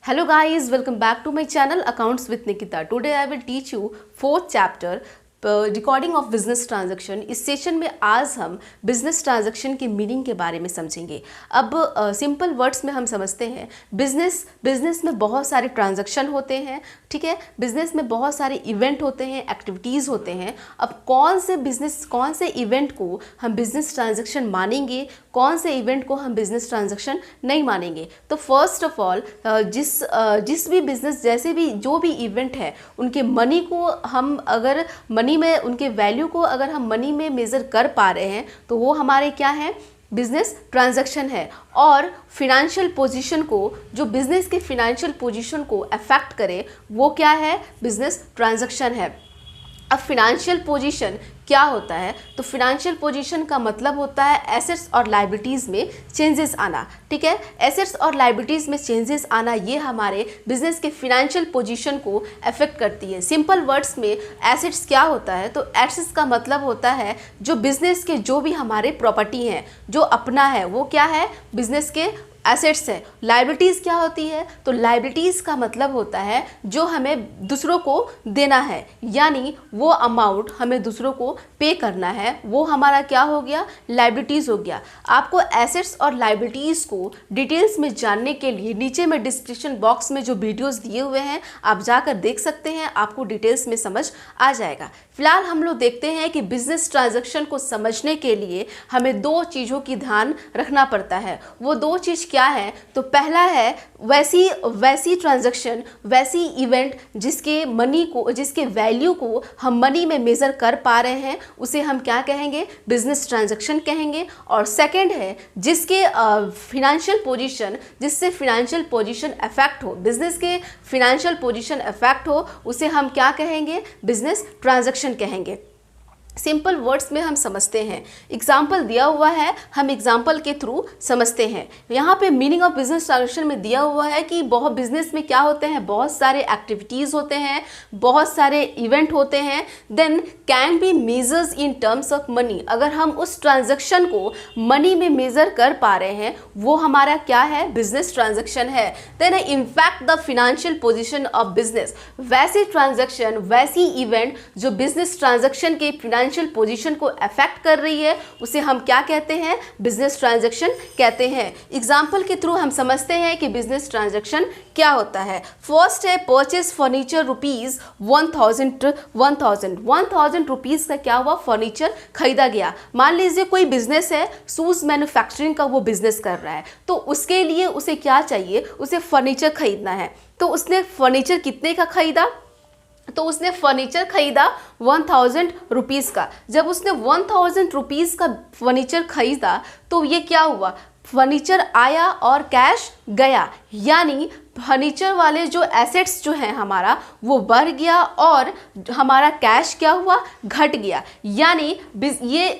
Hello guys, welcome back to my channel Accounts with Nikita. Today I will teach you fourth chapter recording of business transaction. इस session में आज हम business transaction के meaning के बारे में समझेंगे। अब सिंपल वर्ड्स में हम समझते हैं बिजनेस में बहुत सारे ट्रांजैक्शन होते हैं, ठीक है। बिजनेस में बहुत सारे इवेंट होते हैं, एक्टिविटीज़ होते हैं। अब कौन से इवेंट को हम बिजनेस ट्रांजैक्शन मानेंगे, कौन से इवेंट को हम बिजनेस ट्रांजैक्शन नहीं मानेंगे। तो फर्स्ट ऑफ ऑल जिस भी बिजनेस जो भी इवेंट है उनके मनी को हम अगर मनी में उनके वैल्यू को अगर हम मनी में मेज़र कर पा रहे हैं तो वो हमारे क्या है, बिजनेस ट्रांजैक्शन है। और फिनेंशियल पोजीशन को, जो बिजनेस के फिनेंशियल पोजीशन को अफेक्ट करे, वो क्या है, बिजनेस ट्रांजैक्शन है। अब फिनेंशियल पोजीशन क्या होता है, तो फिनेंशियल पोजीशन का मतलब होता है एसेट्स और लायबिलिटीज़ में चेंजेस आना, ठीक है। एसेट्स और लायबिलिटीज़ में चेंजेस आना ये हमारे बिजनेस के फिनेंशियल पोजीशन को अफेक्ट करती है। सिंपल वर्ड्स में एसेट्स क्या होता है, तो एसेट्स का मतलब होता है जो बिजनेस के जो भी हमारे प्रॉपर्टी हैं, जो अपना है, वो क्या है, बिजनेस के एसेट्स है। लायबिलिटीज़ क्या होती है, तो लायबिलिटीज़ का मतलब होता है जो हमें दूसरों को देना है, यानी वो अमाउंट हमें दूसरों को पे करना है, वो हमारा क्या हो गया, लायबिलिटीज़ हो गया। आपको एसेट्स और लायबिलिटीज़ को डिटेल्स में जानने के लिए नीचे में डिस्क्रिप्शन बॉक्स में जो वीडियोस दिए हुए हैं आप जाकर देख सकते हैं, आपको डिटेल्स में समझ आ जाएगा। फिलहाल हम लोग देखते हैं कि बिजनेस ट्रांजैक्शन को समझने के लिए हमें दो चीज़ों की ध्यान रखना पड़ता है। वो दो चीज़ क्या है, तो पहला है वैसी ट्रांजैक्शन, वैसी इवेंट जिसके वैल्यू को हम मनी में मेज़र कर पा रहे हैं, उसे हम क्या कहेंगे, बिजनेस ट्रांजैक्शन कहेंगे। और सेकंड है जिसके फिनेंशियल पोजीशन, जिससे फिनेंशियल पोजीशन अफेक्ट हो, बिजनेस के फिनेंशियल पोजीशन अफेक्ट हो, उसे हम क्या कहेंगे, बिजनेस ट्रांजैक्शन कहेंगे। सिंपल वर्ड्स में हम समझते हैं, एग्जाम्पल दिया हुआ है, हम एग्जाम्पल के थ्रू समझते हैं। यहाँ पे मीनिंग ऑफ बिजनेस ट्रांजैक्शन में दिया हुआ है कि बहुत बिजनेस में क्या होते हैं, बहुत सारे एक्टिविटीज़ होते हैं, बहुत सारे इवेंट होते हैं, then can be measures in terms of money. अगर हम उस ट्रांजैक्शन को मनी में मेज़र कर पा रहे हैं, वो हमारा क्या है, बिजनेस ट्रांजैक्शन है। Then impact the financial position of business. वैसी ट्रांजैक्शन, वैसी इवेंट जो बिजनेस ट्रांजैक्शन के फिनेंशियल पोजीशन को अफेक्ट कर रही है, उसे हम क्या कहते हैं, बिजनेस ट्रांजैक्शन कहते हैं। एग्जांपल के थ्रू हम समझते हैं कि बिजनेस ट्रांजैक्शन क्या होता है। फर्स्ट है परचेज फर्नीचर रुपीज 1000 रुपीज का क्या हुआ, फर्नीचर खरीदा गया। मान लीजिए कोई बिजनेस है, शूज मैन्युफैक्चरिंग का वो बिजनेस कर रहा है, तो उसके लिए उसे क्या चाहिए, उसे फर्नीचर खरीदना है। तो उसने फर्नीचर कितने का खरीदा, तो उसने फर्नीचर खरीदा 1000 रुपीज़ का। जब उसने 1000 रुपीज़ का फर्नीचर खरीदा तो ये क्या हुआ, फर्नीचर आया और कैश गया, यानी फर्नीचर वाले जो एसेट्स जो हैं हमारा, वो बढ़ गया और हमारा कैश क्या हुआ, घट गया। यानी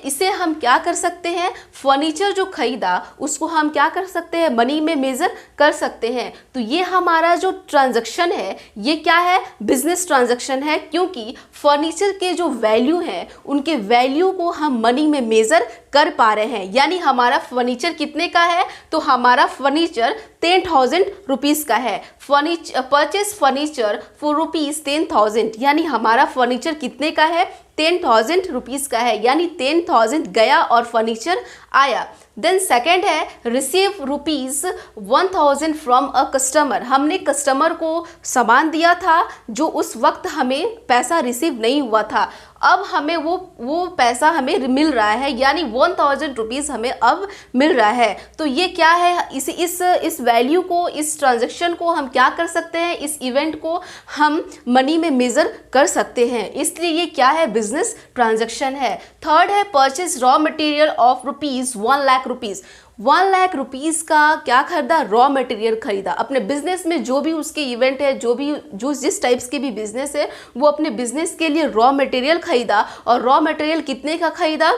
इसे हम क्या कर सकते हैं, फर्नीचर जो खरीदा उसको हम क्या कर सकते हैं, मनी में मेज़र कर सकते हैं। तो ये हमारा जो ट्रांजैक्शन है, ये क्या है, बिजनेस ट्रांजैक्शन है, क्योंकि फर्नीचर के जो वैल्यू हैं उनके वैल्यू को हम मनी में मेज़र कर पा रहे हैं। यानी हमारा फर्नीचर कितने का है, तो हमारा फर्नीचर 10,000 रुपीज़ का है। परचेज फर्नीचर फॉर रुपीज़ 10,000, यानी हमारा फर्नीचर कितने का है, 10,000 रुपीज़ का है, यानी 10,000 गया और फर्नीचर आया। देन सेकेंड है receive rupees 1000 from a customer. हमने कस्टमर को सामान दिया था जो उस वक्त हमें पैसा रिसीव नहीं हुआ था, अब हमें वो पैसा हमें मिल रहा है, यानी 1000 रुपीज़ हमें अब मिल रहा है। तो ये क्या है, इस वैल्यू को, इस ट्रांजैक्शन को हम क्या कर सकते हैं, इस इवेंट को हम मनी में मेज़र कर सकते हैं, इसलिए ये क्या है, बिजनेस ट्रांजैक्शन है। थर्ड है purchase raw material of rupees 1 lakh rupees. 1 lakh rupees का क्या खरीदा, रॉ मटेरियल खरीदा। अपने बिजनेस में जो भी उसके इवेंट है, जो जिस टाइप्स के भी बिजनेस है, वो अपने बिजनेस के लिए रॉ मटेरियल खरीदा। और रॉ मटेरियल कितने का खरीदा,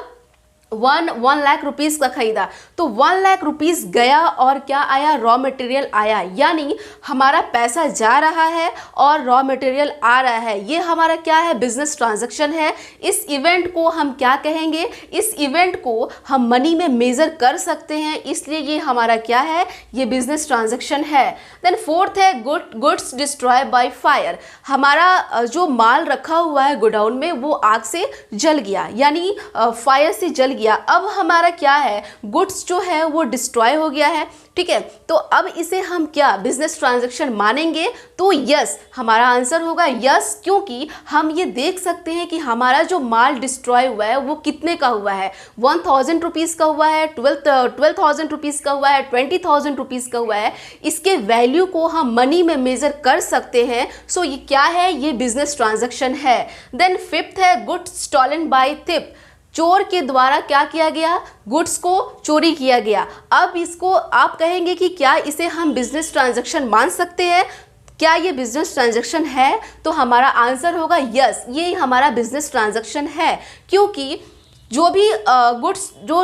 वन लाख रुपीस का खरीदा, तो 1 लाख रुपीस गया और क्या आया, रॉ मटेरियल आया, यानी हमारा पैसा जा रहा है और रॉ मटेरियल आ रहा है। ये हमारा क्या है, बिजनेस ट्रांजैक्शन है। इस इवेंट को हम क्या कहेंगे, इस इवेंट को हम मनी में मेजर कर सकते हैं, इसलिए ये हमारा क्या है, ये बिजनेस ट्रांजैक्शन है। देन फोर्थ है गुड्स डिस्ट्रॉय बाय फायर। हमारा जो माल रखा हुआ है गोडाउन में वो आग से जल गया, यानी फायर से जल गया। अब हमारा क्या है, गुड्स जो है वो डिस्ट्रॉय हो गया है, ठीक है। तो अब इसे हम क्या बिजनेस ट्रांजैक्शन मानेंगे, तो यस हमारा आंसर होगा यस, क्योंकि हम ये देख सकते हैं कि हमारा जो माल डिस्ट्रॉय हुआ है वो कितने का हुआ है, 1000 रुपीज़ का हुआ है, 12,000 रुपीज़ का हुआ है, 20,000 रुपीज़ का हुआ है। इसके वैल्यू को हम मनी में मेजर कर सकते हैं। सो ये क्या है, ये बिजनेस ट्रांजैक्शन है। देन फिफ्थ है गुड्स स्टॉलन बाय थिप। चोर के द्वारा क्या किया गया, गुड्स को चोरी किया गया। अब इसको आप कहेंगे कि क्या इसे हम बिजनेस ट्रांजैक्शन मान सकते हैं, क्या ये बिजनेस ट्रांजैक्शन है, तो हमारा आंसर होगा यस, ये हमारा बिजनेस ट्रांजैक्शन है। क्योंकि जो भी गुड्स जो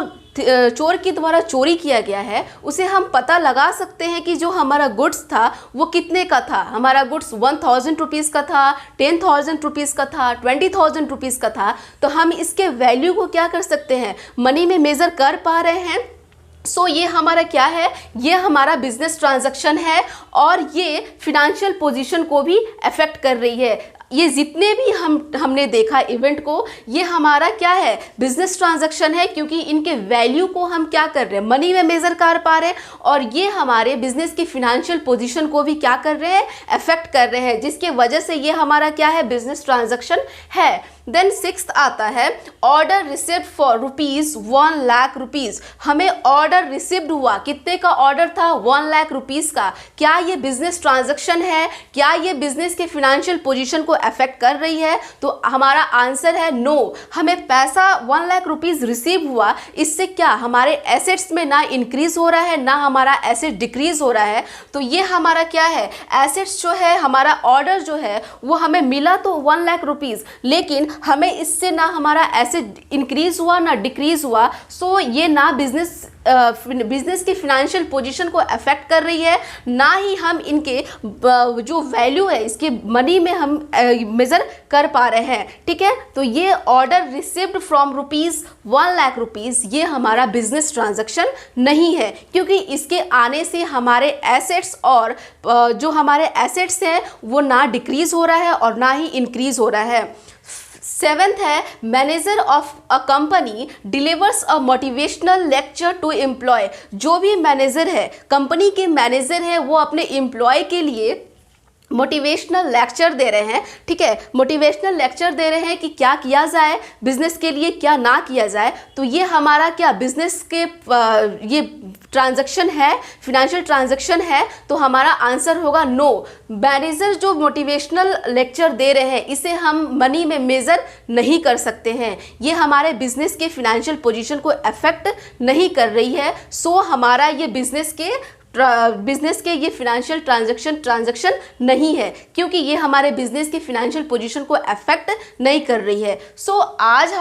चोर के द्वारा चोरी किया गया है उसे हम पता लगा सकते हैं कि जो हमारा गुड्स था वो कितने का था। हमारा गुड्स 1000 रुपीज़ का था, 10,000 रुपीज़ का था, 20,000 रुपीज़ का था, तो हम इसके वैल्यू को क्या कर सकते हैं, मनी में मेज़र कर पा रहे हैं। सो ये हमारा क्या है, ये हमारा बिजनेस ट्रांजैक्शन है और ये फिनेंशियल पोजीशन को भी अफेक्ट कर रही है। ये जितने भी हमने देखा इवेंट को, ये हमारा क्या है, बिजनेस ट्रांजैक्शन है, क्योंकि इनके वैल्यू को हम क्या कर रहे हैं, मनी में मेजर कर पा रहे हैं और ये हमारे बिजनेस की फिनेंशियल पोजीशन को भी क्या कर रहे हैं, अफेक्ट कर रहे हैं, जिसके वजह से ये हमारा क्या है, बिजनेस ट्रांजैक्शन है। देन सिक्स्थ आता है order received for ₹1 lakh rupees. हमें ऑर्डर रिसिव्ड हुआ, कितने का ऑर्डर था, 1 लाख रुपीज़ का। क्या ये बिजनेस ट्रांजैक्शन है, क्या ये बिजनेस के फिनेंशियल पोजीशन को अफेक्ट कर रही है, तो हमारा आंसर है नो। हमें पैसा 1 लाख रुपीज़ रिसीव हुआ, इससे क्या हमारे एसेट्स में ना इंक्रीज हो रहा है ना हमारा एसेट डिक्रीज हो रहा है, तो ये हमारा क्या है, एसेट्स जो है, हमारा ऑर्डर जो है वो हमें मिला तो 1 लाख रुपीज़, लेकिन हमें इससे ना हमारा एसेट इंक्रीज हुआ ना डिक्रीज हुआ। सो ये ना बिजनेस की फिनेंशियल पोजीशन को अफेक्ट कर रही है, ना ही हम इनके जो वैल्यू है इसके मनी में हम मेजर कर पा रहे हैं, ठीक है। तो ये order received from ₹1 lakh rupees, ये हमारा बिजनेस ट्रांजैक्शन नहीं है, क्योंकि इसके आने से हमारे एसेट्स और जो हमारे एसेट्स हैं वो ना डिक्रीज हो रहा है और ना ही इंक्रीज हो रहा है। सेवेंथ है manager of a company delivers a motivational lecture to employ. जो भी मैनेजर है, कंपनी के मैनेजर है, वो अपने एम्प्लॉय के लिए मोटिवेशनल लेक्चर दे रहे हैं, ठीक है। मोटिवेशनल लेक्चर दे रहे हैं कि क्या किया जाए बिजनेस के लिए, क्या ना किया जाए। तो ये हमारा क्या बिजनेस के ये ट्रांजैक्शन है, फिनेंशियल ट्रांजैक्शन है, तो हमारा आंसर होगा नो। मैनेजर जो मोटिवेशनल लेक्चर दे रहे हैं इसे हम मनी में मेजर नहीं कर सकते हैं, ये हमारे बिजनेस के फिनेंशियल पोजीशन को अफेक्ट नहीं कर रही है। सो हमारा ये बिजनेस के ये फिनेंशियल ट्रांजैक्शन नहीं है, क्योंकि ये हमारे बिजनेस की फिनेंशियल पोजीशन को अफेक्ट नहीं कर रही है। सो आज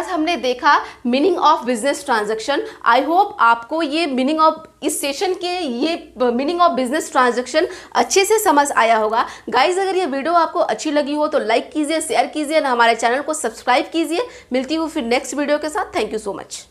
हमने देखा meaning of business transaction. I hope आपको ये मीनिंग ऑफ इस सेशन के ये मीनिंग ऑफ बिजनेस ट्रांजैक्शन अच्छे से समझ आया होगा। गाइज अगर ये वीडियो आपको अच्छी लगी हो तो लाइक कीजिए, शेयर कीजिए और हमारे चैनल को सब्सक्राइब कीजिए। मिलती हूँ फिर नेक्स्ट वीडियो के साथ। Thank you so much.